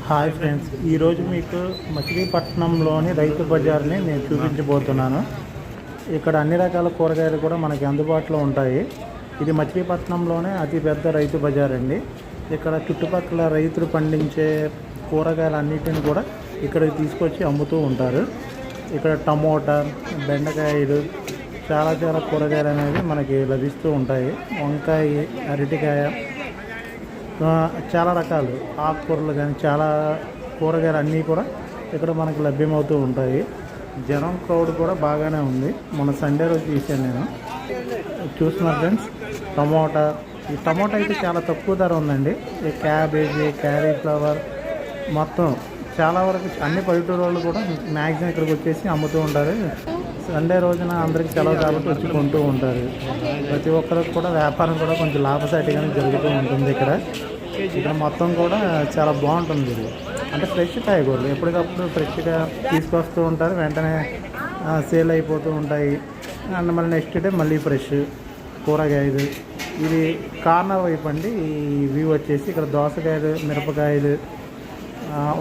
Hi friends, ఈరోజు మీకు మచిలీపట్నంలోని రైతు బజార్ని నేను చూపించబోతున్నాను. ఇక్కడ అన్ని రకాల కూరగాయలు కూడా మనకి అందుబాటులో ఉంటాయి. ఇది మచిలీపట్నంలోనే అతిపెద్ద రైతు బజార్ అండి. ఇక్కడ చుట్టుపక్కల రైతులు పండించే కూరగాయలన్నిటిని కూడా ఇక్కడికి తీసుకొచ్చి అమ్ముతూ ఉంటారు. ఇక్కడ టమోటా, బెండకాయలు, చాలా కూరగాయలు అనేవి మనకి లభిస్తూ ఉంటాయి. వంకాయ, అరటికాయ, చాలా రకాలు ఆకుకూరలు కానీ చాలా కూరగాయలు అన్నీ కూడా ఇక్కడ మనకు లభ్యమవుతూ ఉంటాయి. జనం క్రౌడ్ కూడా బాగానే ఉంది. మన సండే రోజు తీసాను నేను. చూస్తున్నారు ఫ్రెండ్స్, ఈ టమోటా అయితే చాలా తక్కువ ధర ఉందండి. ఈ క్యాబేజీ, క్యాలీఫ్లవర్ మొత్తం చాలా వరకు అన్ని పల్లెటూరు వాళ్ళు కూడా మ్యాక్సిమం ఇక్కడికి వచ్చేసి అమ్ముతూ ఉంటారు. సండే రోజున అందరికీ సెలవు కాబట్టి వచ్చి కొంటూ ఉంటారు. ప్రతి ఒక్కరికి కూడా వ్యాపారం కూడా కొంచెం లాభసాటిగానే జరుగుతూ ఉంటుంది. ఇక్కడ మొత్తం కూడా చాలా బాగుంటుంది. ఇది అంటే ఫ్రెష్ కాయగూరలు ఎప్పటికప్పుడు ఫ్రెష్గా తీసుకొస్తూ ఉంటారు. వెంటనే సేల్ అయిపోతూ ఉంటాయి. అండ్ మళ్ళీ నెక్స్ట్ డే మళ్ళీ ఫ్రెష్ కూరగాయలు. ఇది కార్నర్ వైపు అండి. ఇవి వచ్చేసి ఇక్కడ దోసకాయలు, మిరపకాయలు,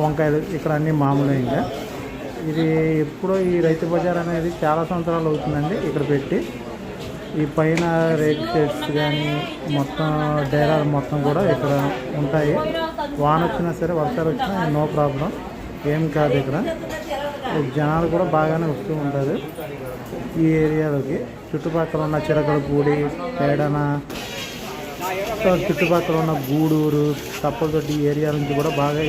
వంకాయలు ఇక్కడ అన్నీ మామూలు. ఇంకా ఇది ఎప్పుడో ఈ రైతు బజార్ అనేది చాలా సంవత్సరాలు అవుతుందండి ఇక్కడ పెట్టి. ఈ పైన రేక్ షెడ్స్ కానీ మొత్తం డైరాలు మొత్తం కూడా ఇక్కడ ఉంటాయి. వాన వచ్చినా సరే, వర్షాలు వచ్చినా నో ప్రాబ్లం, ఏం కాదు. ఇక్కడ జనాలు కూడా బాగానే వస్తూ ఉంటారు ఈ ఏరియాలోకి. చుట్టుపక్కల ఉన్న చిరకలపూడి, పేడన, చుట్టుపక్కల ఉన్న గూడూరు, తప్పలతోటి ఈ ఏరియా నుంచి కూడా బాగా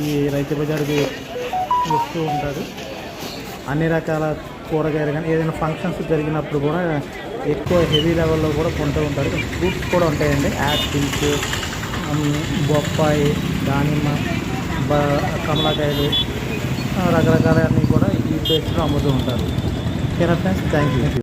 ఈ రైతు బజార్కి వస్తూ ఉంటారు. అన్ని రకాల కూరగాయలు కానీ ఏదైనా ఫంక్షన్స్ జరిగినప్పుడు కూడా ఎక్కువ హెవీ లెవెల్లో కూడా కొంటూ ఉంటారు. ఫ్రూట్స్ కూడా ఉంటాయండి. యాపిల్స్, బొప్పాయి, దానిమ్మ, కమలాకాయలు, రకరకాలన్నీ కూడా ఈ ప్లేస్లో అమ్ముతూ ఉంటారు. ఓకేనా ఫ్రెండ్స్, థ్యాంక్ యూ.